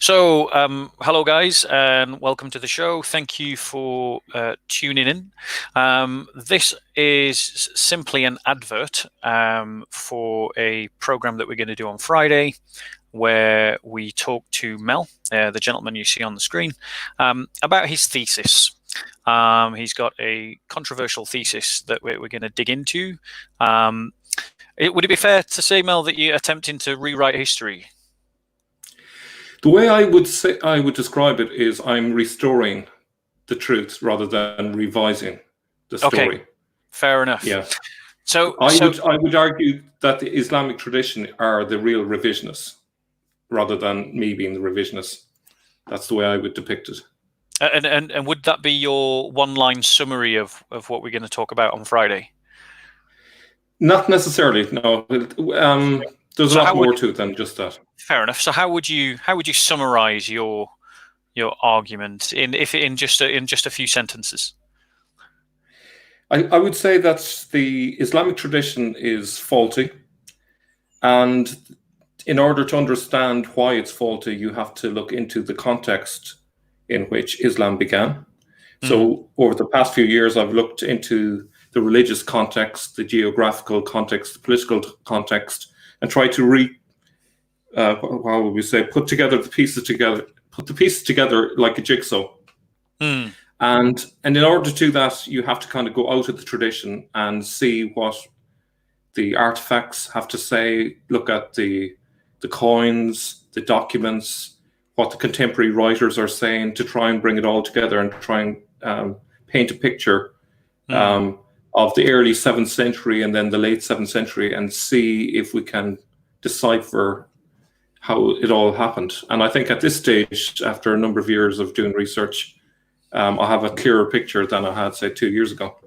Hello guys, and welcome to the show. Thank you for tuning in. This is simply an advert for a program that we're going to do on Friday, where we talk to Mel, the gentleman you see on the screen, about his thesis. He's got a controversial thesis that we're going to dig into. Would it be fair to say, Mel, that you're attempting to rewrite history? The way I would describe it is I'm restoring the truth rather than revising the story. Okay, fair enough. Yeah. I would argue that the Islamic tradition are the real revisionists, rather than me being the revisionist. That's the way I would depict it. And would that be your one-line summary of what we're going to talk about on Friday? Not necessarily. No. There's a lot more to it than just that. Fair enough. So how would you summarize your argument in just a few sentences? I would say that the Islamic tradition is faulty, and in order to understand why it's faulty, you have to look into the context in which Islam began. So over the past few years, I've looked into the religious context, the geographical context, the political context, and tried to put the pieces together like a jigsaw. And in order to do that, you have to kind of go out of the tradition and see what the artifacts have to say, look at the coins, the documents, what the contemporary writers are saying, to try and bring it all together and try and paint a picture of the early 7th century and then the late 7th century, and see if we can decipher how it all happened. And I think at this stage, after a number of years of doing research, I'll have a clearer picture than I had, say, 2 years ago.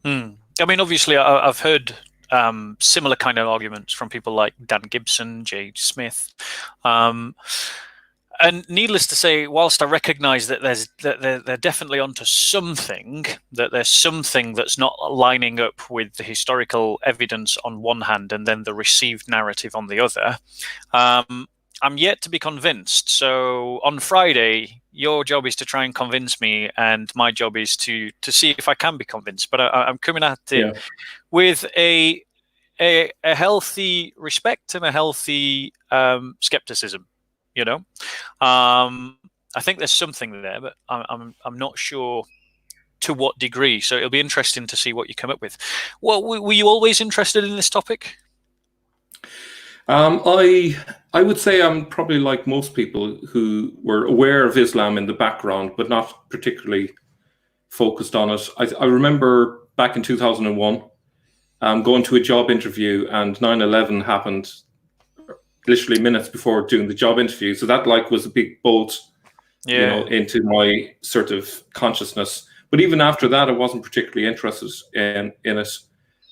I mean, obviously, I've heard similar kind of arguments from people like Dan Gibson, Jay Smith. And needless to say, whilst I recognise that they're definitely onto something, that there's something that's not lining up with the historical evidence on one hand and then the received narrative on the other, I'm yet to be convinced. So on Friday, your job is to try and convince me, and my job is to see if I can be convinced. But I'm coming at it with a healthy respect and a healthy skepticism. You know, I think there's something there, but I'm not sure to what degree. So it'll be interesting to see what you come up with. Well, were you always interested in this topic? I would say I'm probably like most people who were aware of Islam in the background, but not particularly focused on it. I remember back in 2001, going to a job interview, and 9/11 happened literally minutes before doing the job interview. So that was a big bolt, into my sort of consciousness. But even after that, I wasn't particularly interested in it.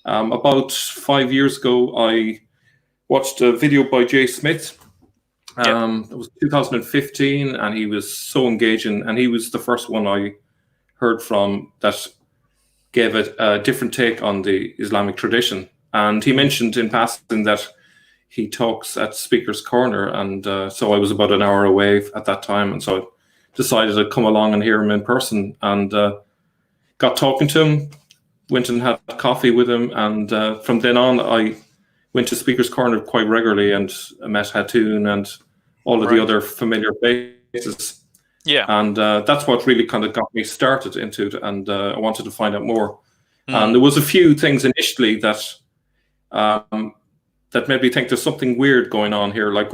About 5 years ago, I watched a video by Jay Smith. It was 2015, and he was so engaging. And he was the first one I heard from that gave it a different take on the Islamic tradition. And he mentioned in passing that he talks at Speaker's Corner, and so I was about an hour away at that time, and so I decided to come along and hear him in person, and got talking to him, went and had coffee with him, and from then on I went to Speaker's Corner quite regularly and met Hatun and all of the other familiar faces. And that's what really kind of got me started into it, and I wanted to find out more. And there was a few things initially that made me think there's something weird going on here. Like,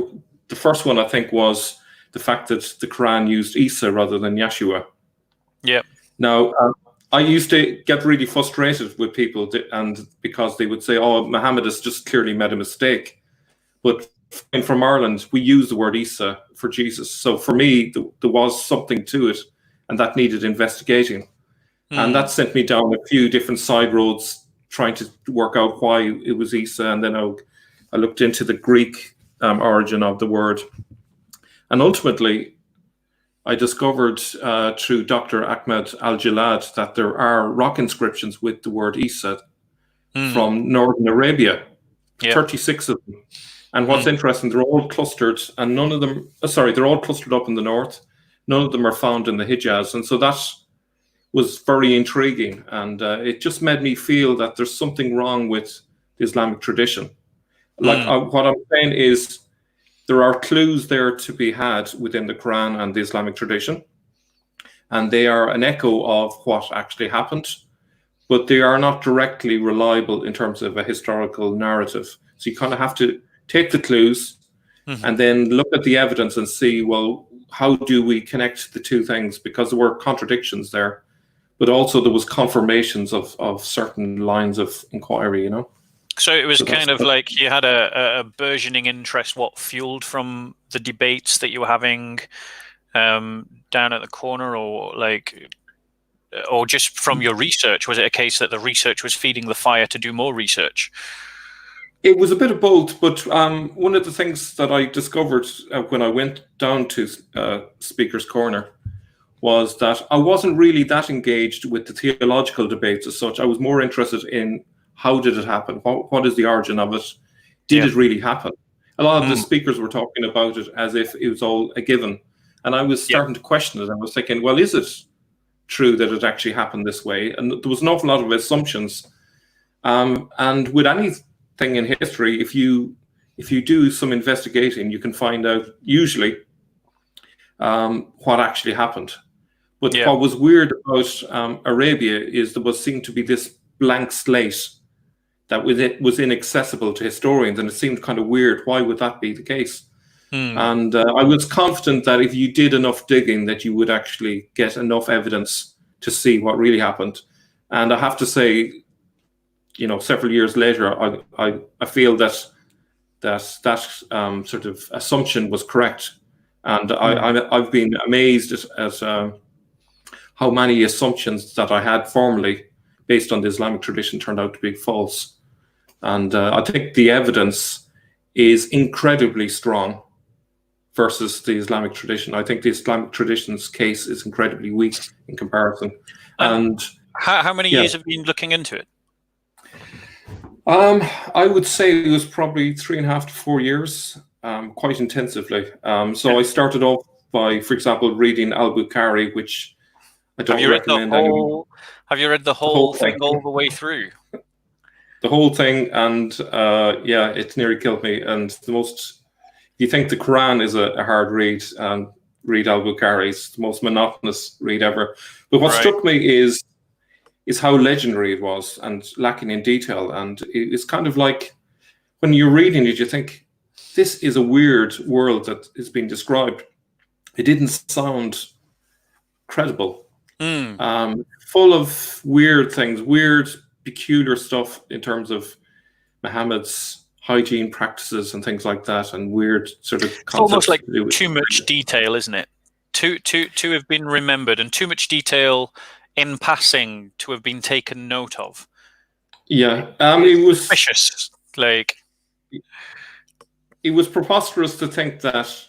the first one, I think, was the fact that the Quran used Isa rather than Yeshua. Now, I used to get really frustrated with people, and because they would say, "Oh, Muhammad has just clearly made a mistake." But from Ireland, we use the word Isa for Jesus. So for me, there was something to it, and that needed investigating. And that sent me down a few different side roads, trying to work out why it was Isa. And then I looked into the Greek origin of the word. And ultimately, I discovered through Dr. Ahmed Al-Jalad that there are rock inscriptions with the word Isa from Northern Arabia, 36 of them. And what's interesting, they're all clustered, and none of them, they're all clustered up in the north. None of them are found in the Hijaz. And so that was very intriguing. And it just made me feel that there's something wrong with the Islamic tradition. Like what I'm saying is there are clues there to be had within the Quran and the Islamic tradition. And they are an echo of what actually happened, but they are not directly reliable in terms of a historical narrative. So you kind of have to take the clues and then look at the evidence and see, well, how do we connect the two things? Because there were contradictions there, but also there was confirmations of certain lines of inquiry, you know? So it was kind of like you had a burgeoning interest, what fueled from the debates that you were having down at the corner, or just from your research? Was it a case that the research was feeding the fire to do more research? It was a bit of both, but one of the things that I discovered when I went down to Speaker's Corner was that I wasn't really that engaged with the theological debates as such. I was more interested in how did it happen? What is the origin of it? Did it really happen? A lot of the speakers were talking about it as if it was all a given. And I was starting to question it. I was thinking, well, is it true that it actually happened this way? And there was an awful lot of assumptions. And with anything in history, if you do some investigating, you can find out usually what actually happened. But what was weird about Arabia is there seemed to be this blank slate that was inaccessible to historians, and it seemed kind of weird. Why would that be the case? And I was confident that if you did enough digging, that you would actually get enough evidence to see what really happened. And I have to say, you know, several years later, I feel that sort of assumption was correct. And I've been amazed at how many assumptions that I had formerly based on the Islamic tradition turned out to be false. And I think the evidence is incredibly strong versus the Islamic tradition. I think the Islamic tradition's case is incredibly weak in comparison. And how many years have you been looking into it? I would say it was probably 3.5 to 4 years, quite intensively. So I started off by, for example, reading Al-Bukhari, which I don't recommend anyone. Have you read the whole thing all the way through? The whole thing, and it nearly killed me. And you think the Quran is a hard read, read Al-Bukhari. It's the most monotonous read ever. But what struck me is how legendary it was and lacking in detail. And it's kind of like when you're reading it, you think, this is a weird world that is being described. It didn't sound credible. Full of weird things, weird, peculiar stuff in terms of Muhammad's hygiene practices and things like that, and weird sort of concepts. It's almost like too much detail, isn't it? To have been remembered, and too much detail in passing to have been taken note of. Yeah, it was suspicious. It was preposterous to think that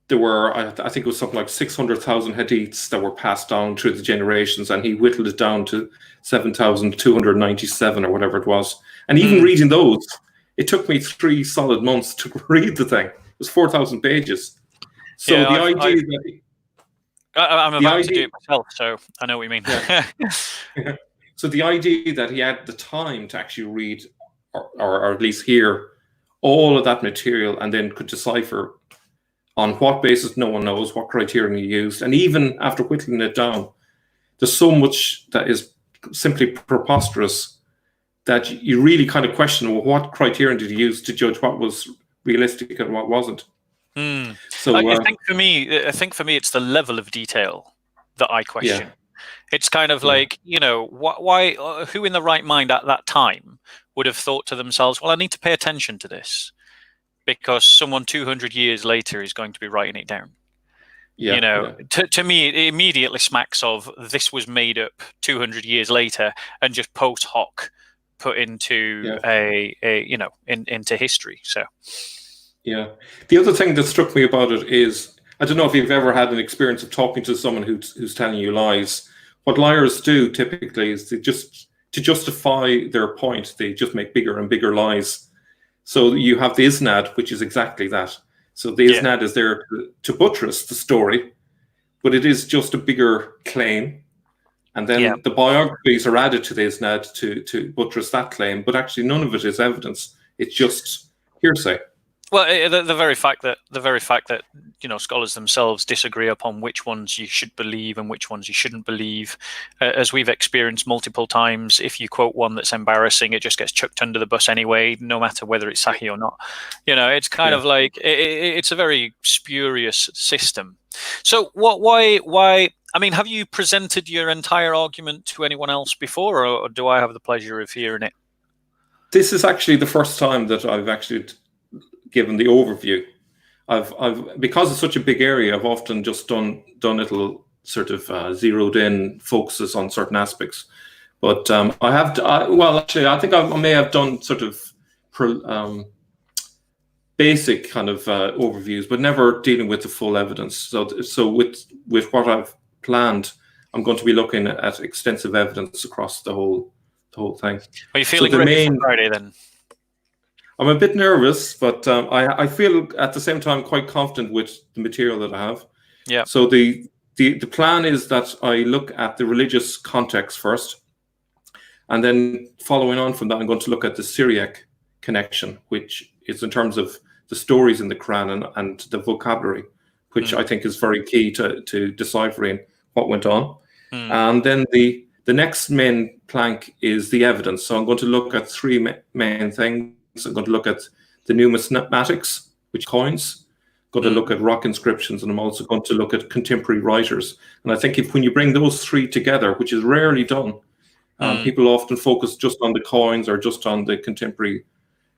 there were, I think it was something like 600,000 hadiths that were passed down through the generations, and he whittled it down to 7,297 or whatever it was. And even reading those, it took me 3 solid months to read the thing. It was 4,000 pages. So the idea that I'm about to do it myself, so I know what you mean. Yeah. So the idea that he had the time to actually read, or at least hear, all of that material and then could decipher on what basis, no one knows, what criterion he used. And even after whittling it down, there's so much that is simply preposterous that you really kind of question, well, what criterion did he use to judge what was realistic and what wasn't? So I think for me, it's the level of detail that I question. It's kind of like, you know, why? Who in the right mind at that time would have thought to themselves, well, I need to pay attention to this because someone 200 years later is going to be writing it down. To me, it immediately smacks of this was made up 200 years later and just post hoc put into into history. So. Yeah. The other thing that struck me about it is, I don't know if you've ever had an experience of talking to someone who's telling you lies. What liars do typically is to justify their point, they just make bigger and bigger lies. So you have the isnad, which is exactly that. So the isnad is there to buttress the story, but it is just a bigger claim. And then the biographies are added to the isnad to buttress that claim, but actually none of it is evidence. It's just hearsay. Well, the very fact that scholars themselves disagree upon which ones you should believe and which ones you shouldn't believe, as we've experienced multiple times, if you quote one that's embarrassing, it just gets chucked under the bus anyway, no matter whether it's Sahih or not. It's kind of like it's a very spurious system. So why? I mean, have you presented your entire argument to anyone else before, or do I have the pleasure of hearing it? This is actually the first time that I've actually given the overview. I've because it's such a big area, I've often just done little sort of zeroed in focuses on certain aspects. But I have I think I may have done sort of basic kind of overviews, but never dealing with the full evidence. So with what I've planned, I'm going to be looking at extensive evidence across the whole thing. Are you feeling ready for Friday then? I'm a bit nervous, but I feel at the same time quite confident with the material that I have. Yeah. So the plan is that I look at the religious context first, and then following on from that, I'm going to look at the Syriac connection, which is in terms of the stories in the Quran and the vocabulary, which I think is very key to deciphering what went on. And then the next main plank is the evidence. So I'm going to look at three main things. I'm going to look at the numismatics, which coins. I'm going to look at rock inscriptions, and I'm also going to look at contemporary writers. And I think when you bring those three together, which is rarely done, people often focus just on the coins or just on the contemporary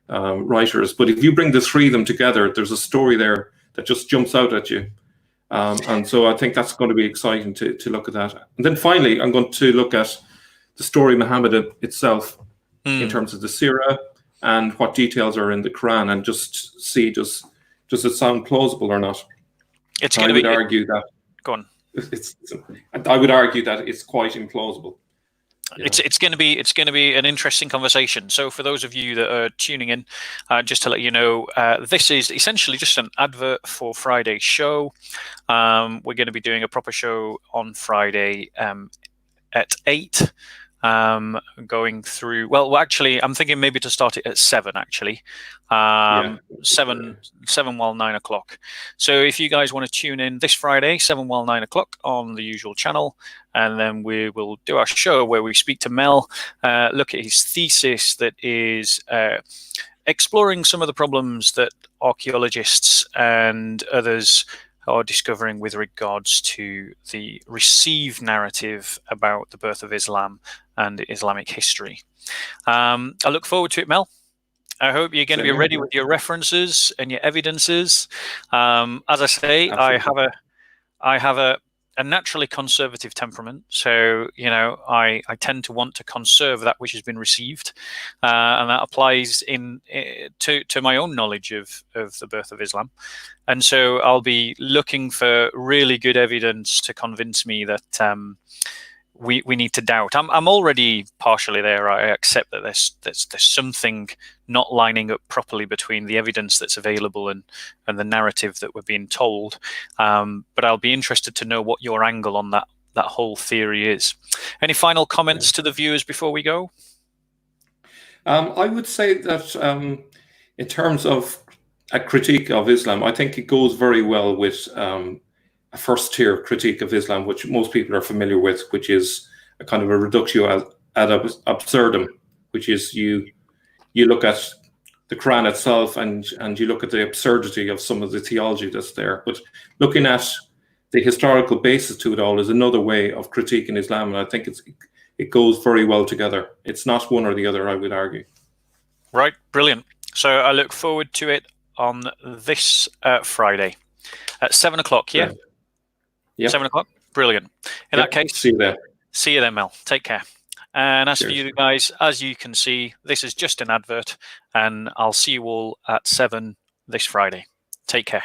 writers. But if you bring the three of them together, there's a story there that just jumps out at you. And so I think that's going to be exciting to look at that. And then finally, I'm going to look at the story of Muhammad itself in terms of the Sirah and what details are in the Quran, and just see does it sound plausible or not. I would argue that. Go on. I would argue that it's quite implausible. It's going to be an interesting conversation. So for those of you that are tuning in, just to let you know, this is essentially just an advert for Friday's show. We're going to be doing a proper show on Friday at 8. Going through, well, actually, I'm thinking maybe to start it at 7, actually. 7 while 9 o'clock. So if you guys want to tune in this Friday, 7 while 9 o'clock on the usual channel, and then we will do our show where we speak to Mel, look at his thesis that is exploring some of the problems that archaeologists and others are discovering with regards to the received narrative about the birth of Islam and Islamic history. I look forward to it, Mel. I hope you're going to be ready with your references and your evidences. As I say, absolutely. I have a naturally conservative temperament, so I tend to want to conserve that which has been received, and that applies to my own knowledge of the birth of Islam. And so I'll be looking for really good evidence to convince me that we need to doubt. I'm already partially there. I accept that there's something not lining up properly between the evidence that's available and the narrative that we're being told. But I'll be interested to know what your angle on that whole theory is. Any final comments to the viewers before we go? I would say that in terms of a critique of Islam, I think it goes very well with a first-tier critique of Islam, which most people are familiar with, which is a kind of a reductio ad absurdum, which is you look at the Quran itself and you look at the absurdity of some of the theology that's there. But looking at the historical basis to it all is another way of critiquing Islam, and I think it goes very well together. It's not one or the other, I would argue. Right, brilliant. So I look forward to it on this Friday at 7 o'clock, yeah? Yeah. 7 o'clock? Brilliant. In that case, see you there. See you then, Mel. Take care. And as Cheers. for you guys, as you can see, this is just an advert, and I'll see you all at 7 this Friday. Take care.